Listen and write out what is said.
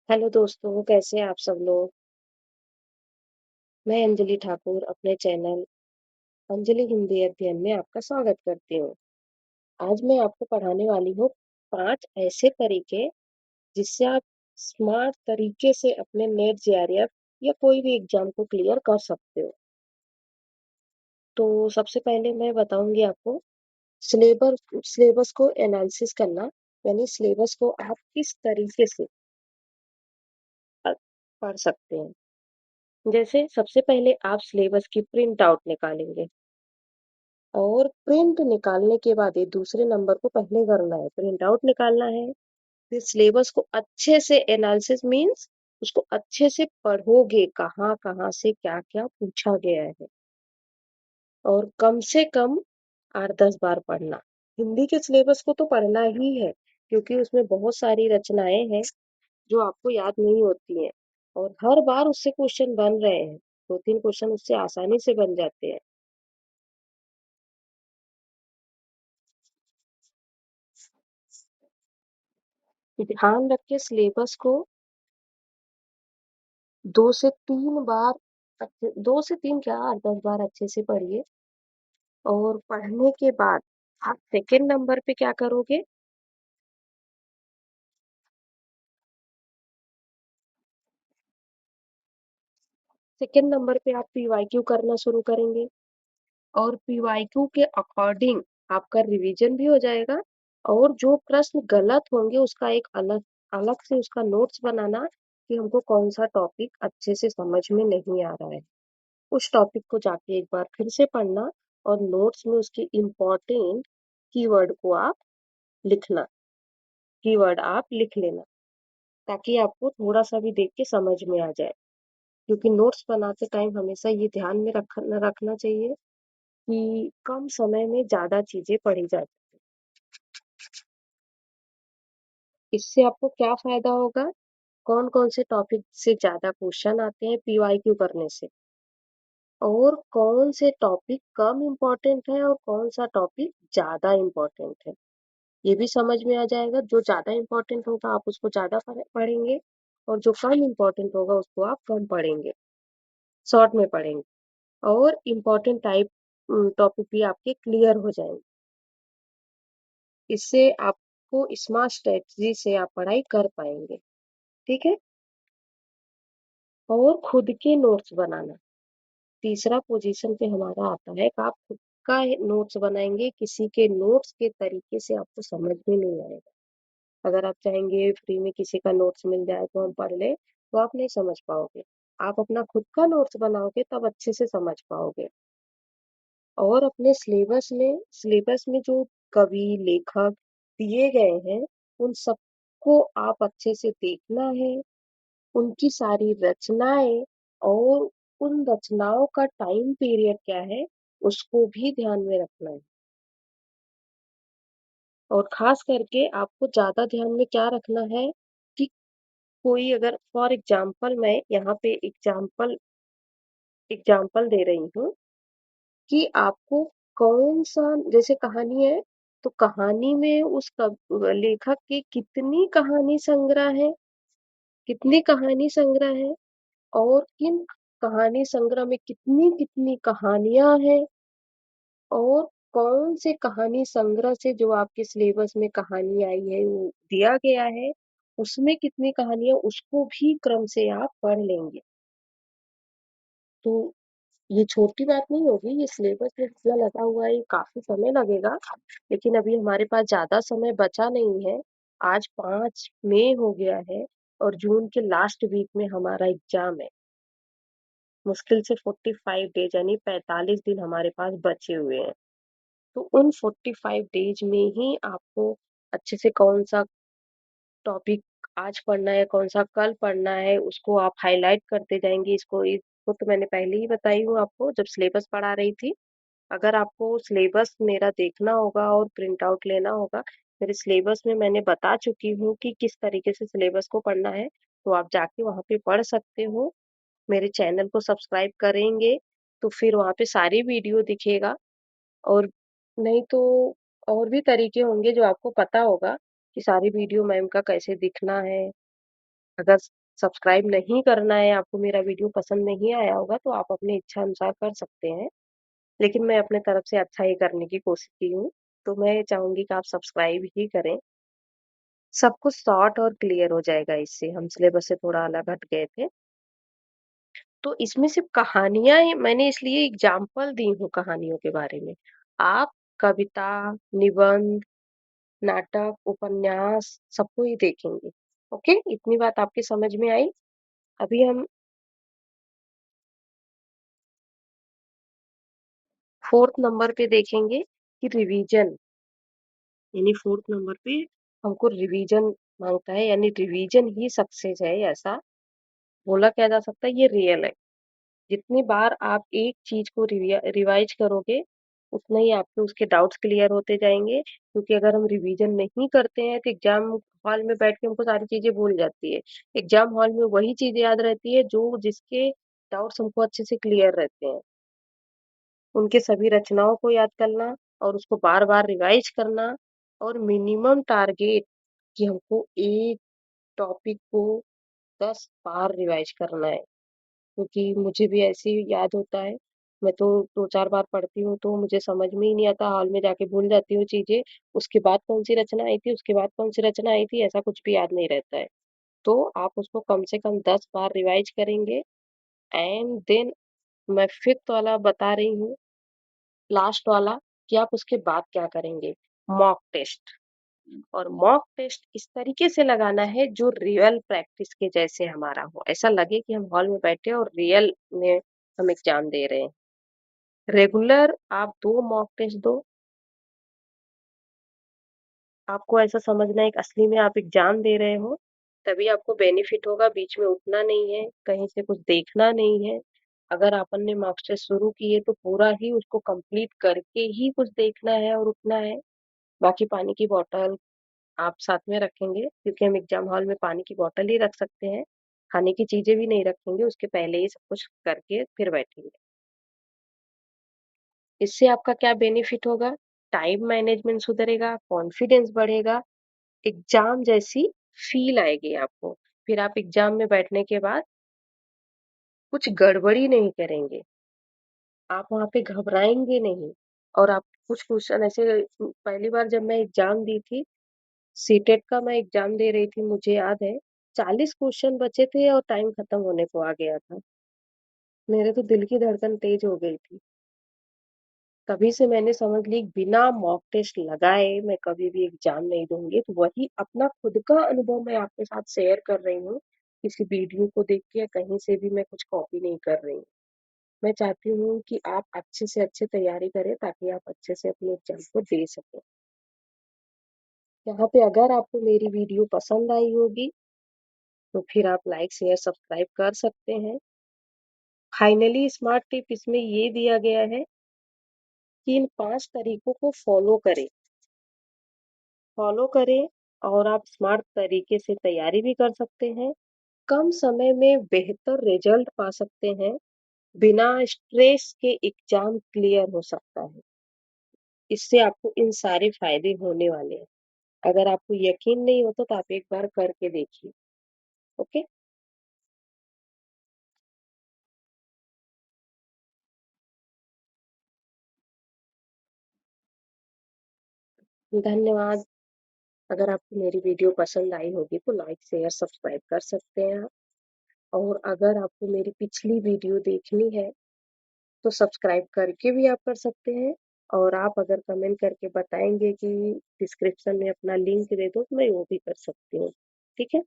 Hello दोस्तों, कैसे हैं आप सब लोग? मैं अंजलि ठाकुर अपने चैनल अंजलि हिंदी अध्ययन में आपका स्वागत करती हूँ। आज मैं आपको पढ़ाने वाली हूँ 5 ऐसे तरीके जिससे आप स्मार्ट तरीके से अपने नेट जेआरएफ या कोई भी एग्जाम को क्लियर कर सकते हो। तो सबसे पहले मैं बताऊंगी आपको सिलेबस सिलेबस को एनालिसिस करना, यानी सिलेबस को आप किस तरीके से अ, पढ़ सकते हैं। जैसे सबसे पहले आप सिलेबस की प्रिंट आउट निकालेंगे और प्रिंट निकालने के बाद ये दूसरे नंबर को पहले करना है, प्रिंट आउट निकालना है। फिर सिलेबस को अच्छे से एनालिसिस मीन्स उसको अच्छे से पढ़ोगे, कहाँ-कहाँ से क्या-क्या पूछा गया है और कम से कम 8-10 बार पढ़ना। हिंदी के सिलेबस को तो पढ़ना ही है क्योंकि उसमें बहुत सारी रचनाएँ हैं जो आपको याद नहीं होती हैं और हर बार उससे क्वेश्चन बन रहे हैं। 2-3 क्वेश्चन उससे आसानी से बन जाते हैं। ध्यान रखें सिलेबस को 2 से 3 बार 2 से 3 क्या 8-10 बार अच्छे से पढ़िए और पढ़ने के बाद आप सेकंड नंबर पे क्या करोगे? सेकंड नंबर पे आप पीवाईक्यू करना शुरू करेंगे और पीवाईक्यू के अकॉर्डिंग आपका रिवीजन भी हो जाएगा और जो प्रश्न गलत होंगे उसका एक अलग अलग से उसका नोट्स बनाना कि हमको कौन-सा टॉपिक अच्छे से समझ में नहीं आ रहा है। उस टॉपिक को जाके एक बार फिर से पढ़ना और नोट्स में उसके इम्पोर्टेंट कीवर्ड को आप लिखना। कीवर्ड आप लिख लेना ताकि आपको थोड़ा-सा भी देख के समझ में आ जाए। क्योंकि नोट्स बनाते टाइम हमेशा ये ध्यान में रखना चाहिए कि कम समय में ज़्यादा चीज़ें पढ़ी जा सकें। इससे आपको क्या फ़ायदा होगा? कौन-कौन से टॉपिक से ज़्यादा क्वेश्चन आते हैं पीवाईक्यू करने से और कौन से टॉपिक कम इम्पोर्टेंट है और कौन-सा टॉपिक ज़्यादा इम्पोर्टेंट है। ये भी समझ में आ जाएगा, जो ज़्यादा इम्पोर्टेंट होगा आप उसको ज़्यादा पढ़ेंगे और जो कम इम्पोर्टेंट होगा उसको आप कम पढ़ेंगे, शॉर्ट में पढ़ेंगे और इम्पोर्टेंट टॉपिक भी आपके क्लियर हो जाएँगे। इससे आपको स्मार्ट स्ट्रैटेजी से आप पढ़ाई कर पाएँगे, ठीक है? और खुद के नोट्स बनाना, तीसरा पोज़ीशन पे हमारा आता है कि आप खुद का नोट्स बनाएँगे, किसी के नोट्स के तरीके से आपको समझ में नहीं आएगा। अगर आप चाहेंगे फ्री में किसी का नोट्स मिल जाए तो हम पढ़ लें, तो आप नहीं समझ पाओगे। आप अपना खुद का नोट्स बनाओगे तब अच्छे से समझ पाओगे। और अपने सिलेबस में जो कवि, लेखक दिए गए हैं, उन सबको आप अच्छे से देखना है, उनकी सारी रचनाएँ और उन रचनाओं का टाइम पीरियड क्या है, उसको भी ध्यान में रखना है। और ख़ास करके आपको ज़्यादा ध्यान में क्या रखना है कि कोई अगर फॉर एग्ज़ाम्पल मैं यहाँ पे एग्ज़ाम्पल दे रही हूँ कि आपको कौन-सा जैसे कहानी है, तो कहानी में उस लेखक के कितनी कहानी संग्रह है और किन कहानी संग्रह में कितनी-कितनी कहानियाँ हैं और कौन से कहानी संग्रह से जो आपके सिलेबस में कहानी आई है, वो दिया गया है, उसमें कितनी कहानियाँ उसको भी क्रम से आप पढ़ लेंगे। तो ये छोटी बात नहीं होगी, ये सिलेबस में इतना लगा हुआ है, ये काफ़ी समय लगेगा, लेकिन अभी हमारे पास ज़्यादा समय बचा नहीं है। आज 5 मई हो गया है और जून के लास्ट वीक में हमारा एग्ज़ाम है। मुश्किल से 45 डेज़ यानी 45 दिन हमारे पास बचे हुए हैं। तो उन 45 डेज़ में ही आपको अच्छे से कौन-सा टॉपिक आज पढ़ना है, कौन-सा कल पढ़ना है, उसको आप हाइलाइट करते जाएँगे। इसको तो मैंने पहले ही बताई हूँ आपको जब सिलेबस पढ़ा रही थी। अगर आपको सिलेबस मेरा देखना होगा और प्रिंट आउट लेना होगा, मेरे सिलेबस में मैंने बता चुकी हूँ कि किस तरीके से सिलेबस को पढ़ना है, तो आप जाके वहाँ पे पढ़ सकते हो। मेरे चैनल को सब्सक्राइब करेंगे, तो फिर वहाँ पे सारी वीडियो दिखेगा और नहीं तो और भी तरीके होंगे जो आपको पता होगा कि सारी वीडियो मैम का कैसे दिखना है अगर सब्सक्राइब नहीं करना है, आपको मेरा वीडियो पसंद नहीं आया होगा तो आप अपनी इच्छा अनुसार कर सकते हैं। लेकिन मैं अपने तरफ से अच्छा ही करने की कोशिश की हूँ, तो मैं चाहूँगी कि आप सब्सक्राइब ही करें। सब कुछ शॉर्ट और क्लियर हो जाएगा इससे, हम सिलेबस से थोड़ा अलग हट गए थे। तो इसमें सिर्फ़ कहानियाँ ही मैंने इसलिए एग्ज़ाम्पल दी हूँ कहानियों के बारे में। आप कविता, निबंध, नाटक, उपन्यास सबको ही देखेंगे। ओके? इतनी बात आपकी समझ में आई? अभी हम 4th नंबर पे देखेंगे कि रिवीजन, यानी 4th नंबर पे हमको रिवीजन माँगता है, यानी रिवीजन ही सक्सेस है, ऐसा बोला क्या जा सकता है, ये रियल है। जितनी बार आप एक चीज़ को रिवाइज़ करोगे, उतना ही आपके उसके डाउट्स क्लियर होते जाएँगे, क्योंकि अगर हम रिवीजन नहीं करते हैं तो एग्ज़ाम हॉल में बैठ के हमको सारी चीज़ें भूल जाती है। एग्ज़ाम हॉल में वही चीज़ याद रहती है जो जिसके डाउट्स हमको अच्छे से क्लियर रहते हैं। उनके सभी रचनाओं को याद करना और उसको बार-बार रिवाइज़ करना और मिनिमम टारगेट कि हमको एक टॉपिक को 10 बार रिवाइज़ करना है। क्योंकि मुझे भी ऐसे ही याद होता है। मैं तो 2-4 बार पढ़ती हूँ तो मुझे समझ में ही नहीं आता, हॉल में जाके भूल जाती हूँ चीज़ें। उसके बाद कौन-सी रचना आई थी, उसके बाद कौन-सी रचना आई थी, ऐसा कुछ भी याद नहीं रहता है। तो आप उसको कम से कम 10 बार रिवाइज़ करेंगे एंड देन मैं 5th वाला बता रही हूँ, लास्ट वाला, कि आप उसके बाद क्या करेंगे, मॉक टेस्ट। और मॉक टेस्ट इस तरीके से लगाना है जो रियल प्रैक्टिस के जैसे हमारा हो। ऐसा लगे कि हम हॉल में बैठे हैं और रियल में हम एग्ज़ाम दे रहे हैं। रेगुलर आप 2 मॉक टेस्ट दो, आपको ऐसा समझना है कि असली में आप एग्ज़ाम दे रहे हो, तभी आपको बेनिफिट होगा, बीच में उठना नहीं है, कहीं से कुछ देखना नहीं है। अगर अपन ने मॉक टेस्ट शुरू किए तो पूरा ही उसको कंप्लीट करके ही कुछ देखना है और उठना है। बाकी पानी की बॉटल आप साथ में रखेंगे, क्योंकि हम एग्ज़ाम हॉल में पानी की बॉटल ही रख सकते हैं। खाने की चीज़ें भी नहीं रखेंगे, उसके पहले ही सब कुछ करके फिर बैठेंगे। इससे आपका क्या बेनिफिट होगा? टाइम मैनेजमेंट सुधरेगा, कॉन्फिडेंस बढ़ेगा, एग्ज़ाम जैसी फ़ील आएगी आपको। फिर आप एग्ज़ाम में बैठने के बाद कुछ गड़बड़ी नहीं करेंगे, आप वहाँ पे घबराएँगे नहीं। और आप कुछ क्वेश्चन ऐसे, पहली बार जब मैं एग्ज़ाम दी थी, सीटेट का मैं एग्ज़ाम दे रही थी, मुझे याद है 40 क्वेश्चन बचे थे और टाइम खत्म होने को आ गया था। मेरे तो दिल की धड़कन तेज़ हो गई थी। तभी से मैंने समझ ली बिना मॉक टेस्ट लगाए मैं कभी भी एग्ज़ाम नहीं दूँगी। तो वही अपना खुद का अनुभव मैं आपके साथ शेयर कर रही हूँ। किसी वीडियो को देख के या कहीं से भी मैं कुछ कॉपी नहीं कर रही हूँ। मैं चाहती हूँ कि आप अच्छे से अच्छे तैयारी करें ताकि आप अच्छे से अपने एग्ज़ाम को दे सकें। यहाँ पे अगर आपको मेरी वीडियो पसंद आई होगी तो फिर आप लाइक, शेयर, सब्सक्राइब कर सकते हैं। फाइनली स्मार्ट टिप इसमें ये दिया गया है कि इन 5 तरीकों को फ़ॉलो करें और आप स्मार्ट तरीके से तैयारी भी कर सकते हैं। कम समय में बेहतर रिज़ल्ट पा सकते हैं। बिना स्ट्रेस के एग्ज़ाम क्लियर हो सकता है। इससे आपको इन सारे फ़ायदे होने वाले हैं। अगर आपको यकीन नहीं होता तो आप एक बार करके देखिए। ओके? धन्यवाद। अगर आपको मेरी वीडियो पसंद आई होगी तो लाइक, शेयर, सब्सक्राइब कर सकते हैं आप। और अगर आपको मेरी पिछली वीडियो देखनी है तो सब्सक्राइब करके भी आप कर सकते हैं। और आप अगर कमेंट करके बताएँगे कि डिस्क्रिप्शन में अपना लिंक दे दो तो मैं वो भी कर सकती हूँ। ठीक है?